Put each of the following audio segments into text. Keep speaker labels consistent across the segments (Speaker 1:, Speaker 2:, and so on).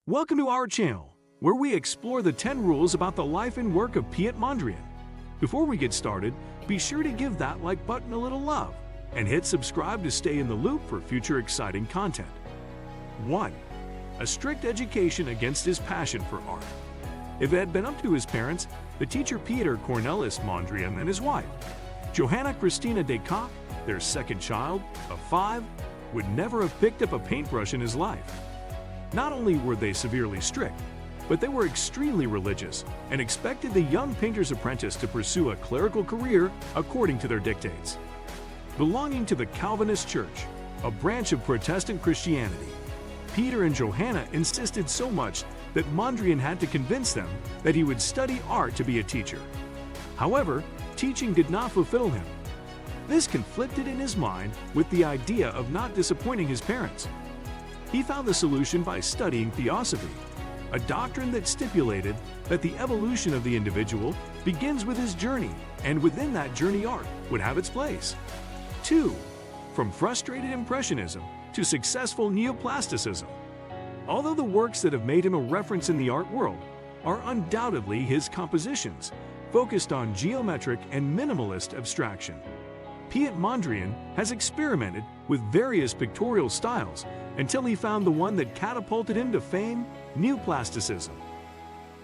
Speaker 1: Welcome to our channel, where we explore the 10 rules about the life and work of Piet Mondrian. Before we get started, be sure to give that like button a little love and hit subscribe to stay in the loop for future exciting content. 1. A strict education against his passion for art. If it had been up to his parents, the teacher Pieter Cornelis Mondrian and his wife, Johanna Christina de Kock, their second child, of 5, would never have picked up a paintbrush in his life. Not only were they severely strict, but they were extremely religious and expected the young painter's apprentice to pursue a clerical career according to their dictates. Belonging to the Calvinist Church, a branch of Protestant Christianity, Peter and Johanna insisted so much that Mondrian had to convince them that he would study art to be a teacher. However, teaching did not fulfill him. This conflicted in his mind with the idea of not disappointing his parents. He found the solution by studying theosophy, a doctrine that stipulated that the evolution of the individual begins with his journey, and within that journey art would have its place. 2. From frustrated Impressionism to successful Neoplasticism. Although the works that have made him a reference in the art world are undoubtedly his compositions, focused on geometric and minimalist abstraction, Piet Mondrian has experimented with various pictorial styles until he found the one that catapulted him to fame, Neoplasticism.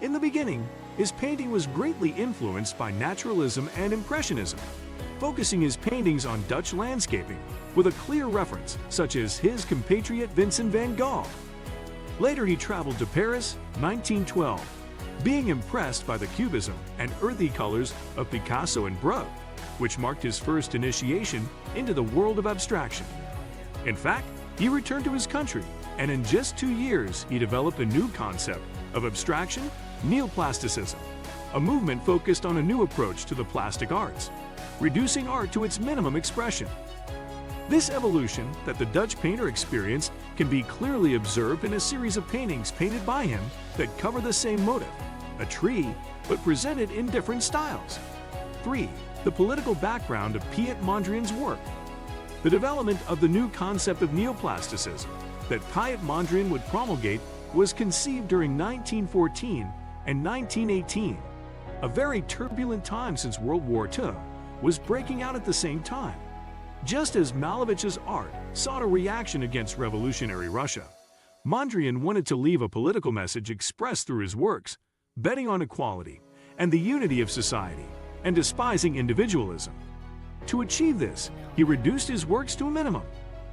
Speaker 1: In the beginning, his painting was greatly influenced by Naturalism and Impressionism, focusing his paintings on Dutch landscaping with a clear reference, such as his compatriot Vincent van Gogh. Later he traveled to Paris, 1912, being impressed by the Cubism and earthy colors of Picasso and Braque, which marked his first initiation into the world of abstraction. In fact, he returned to his country, and in just 2 years he developed a new concept of abstraction, Neoplasticism, a movement focused on a new approach to the plastic arts, reducing art to its minimum expression. This evolution that the Dutch painter experienced can be clearly observed in a series of paintings painted by him that cover the same motive, a tree, but presented in different styles. 3. The political background of Piet Mondrian's work. The development of the new concept of Neoplasticism that Piet Mondrian would promulgate was conceived during 1914 and 1918. A very turbulent time, since World War II was breaking out at the same time. Just as Malevich's art sought a reaction against revolutionary Russia, Mondrian wanted to leave a political message expressed through his works, betting on equality and the unity of society, and despising individualism. To achieve this, he reduced his works to a minimum,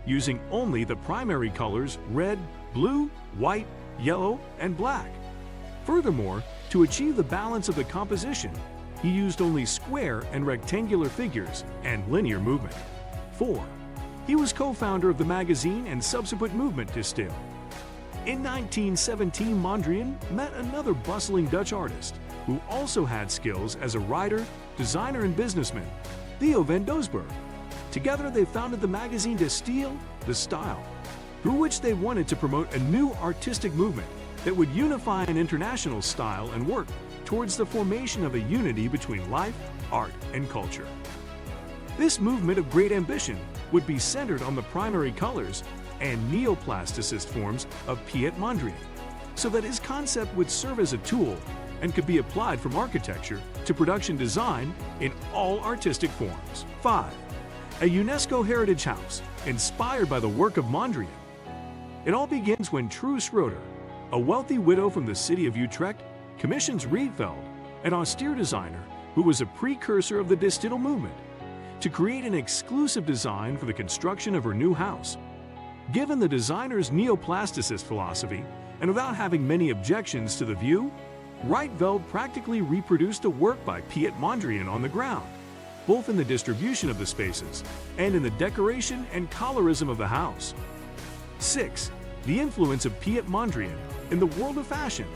Speaker 1: using only the primary colors red, blue, white, yellow, and black. Furthermore, to achieve the balance of the composition, he used only square and rectangular figures and linear movement. 4. He was co-founder of the magazine and subsequent movement to Stijl. In 1917, Mondrian met another bustling Dutch artist who also had skills as a writer, designer, and businessman, Theo van Doesburg. Together they founded the magazine De Stijl, the Stijl, through which they wanted to promote a new artistic movement that would unify an international style and work towards the formation of a unity between life, art, and culture. This movement of great ambition would be centered on the primary colors and neoplasticist forms of Piet Mondrian, so that his concept would serve as a tool and could be applied from architecture to production design in all artistic forms. 5. A UNESCO heritage house inspired by the work of Mondrian. It all begins when Truus Schroeder, a wealthy widow from the city of Utrecht, commissions Rietveld, an austere designer who was a precursor of the De Stijl movement, to create an exclusive design for the construction of her new house. Given the designer's neoplasticist philosophy, and without having many objections to the view, Rietveld practically reproduced a work by Piet Mondrian on the ground, both in the distribution of the spaces and in the decoration and colorism of the house. 6. The influence of Piet Mondrian in the world of fashion.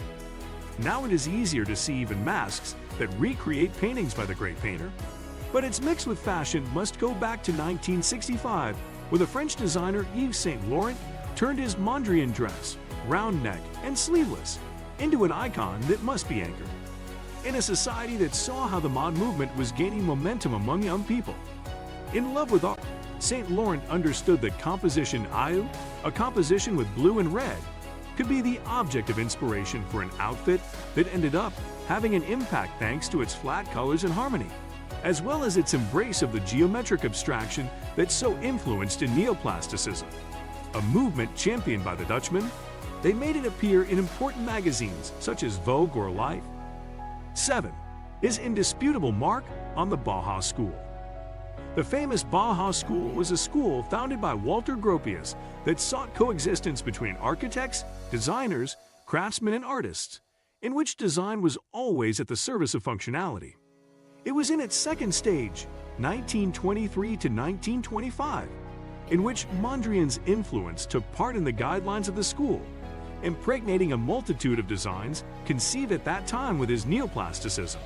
Speaker 1: Now it is easier to see even masks that recreate paintings by the great painter, but its mix with fashion must go back to 1965, where the French designer Yves Saint Laurent turned his Mondrian dress, round neck and sleeveless, into an icon that must be anchored. In a society that saw how the mod movement was gaining momentum among young people, in love with art, Saint Laurent understood that composition Ayu, a composition with blue and red, could be the object of inspiration for an outfit that ended up having an impact thanks to its flat colors and harmony, as well as its embrace of the geometric abstraction that so influenced in neoplasticism. A movement championed by the Dutchmen, they made it appear in important magazines such as Vogue or Life. 7. Is indisputable mark on the Bauhaus School. The famous Bauhaus School was a school founded by Walter Gropius that sought coexistence between architects, designers, craftsmen, and artists, in which design was always at the service of functionality. It was in its second stage, 1923 to 1925, in which Mondrian's influence took part in the guidelines of the school, impregnating a multitude of designs conceived at that time with his neoplasticism.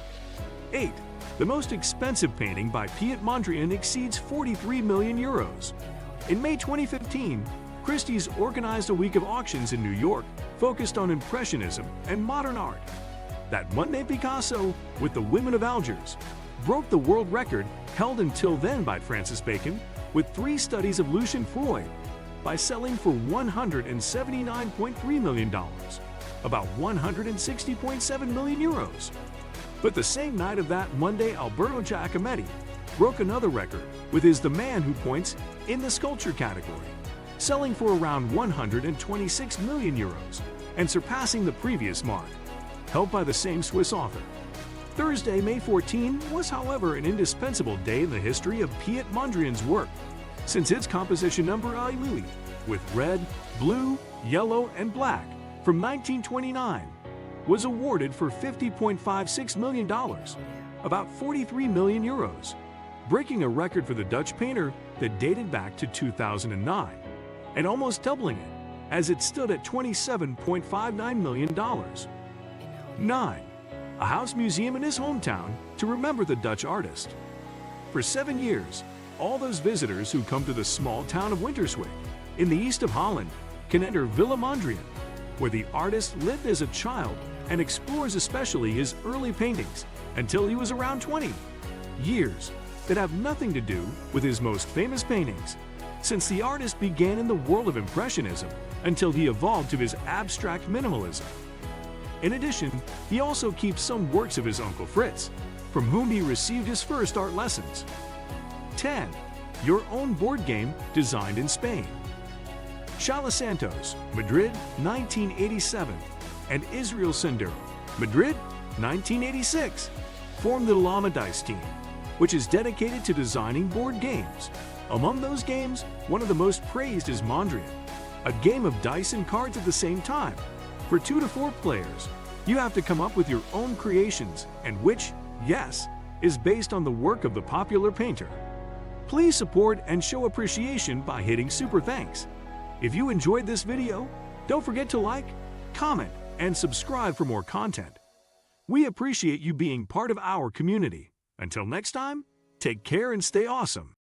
Speaker 1: 8. The most expensive painting by Piet Mondrian exceeds 43 million euros. In May 2015, Christie's organized a week of auctions in New York focused on Impressionism and modern art. That Monday, Picasso, with the Women of Algiers, broke the world record held until then by Francis Bacon with 3 studies of Lucian Freud by selling for $179.3 million, about 160.7 million euros. But the same night of that Monday, Alberto Giacometti broke another record with his The Man Who Points in the sculpture category, selling for around 126 million euros and surpassing the previous mark, held by the same Swiss author. Thursday, May 14, was however an indispensable day in the history of Piet Mondrian's work, since its composition number Lily, with red, blue, yellow, and black from 1929, was awarded for $50.56 million, about 43 million euros, breaking a record for the Dutch painter that dated back to 2009, and almost doubling it, as it stood at $27.59 million. 9. A house museum in his hometown to remember the Dutch artist. For 7 years, all those visitors who come to the small town of Winterswijk, in the east of Holland, can enter Villa Mondrian, where the artist lived as a child and explores especially his early paintings until he was around 20. Years that have nothing to do with his most famous paintings, since the artist began in the world of Impressionism until he evolved to his abstract minimalism. In addition, he also keeps some works of his uncle Fritz, from whom he received his first art lessons. 10. Your own board game designed in Spain. Shala Santos, Madrid, 1987, and Israel Sendero, Madrid, 1986, formed the Lama Dice team, which is dedicated to designing board games. Among those games, one of the most praised is Mondrian, a game of dice and cards at the same time. For 2 to 4 players, you have to come up with your own creations, and which, yes, is based on the work of the popular painter. Please support and show appreciation by hitting super thanks. If you enjoyed this video, don't forget to like, comment, and subscribe for more content. We appreciate you being part of our community. Until next time, take care and stay awesome.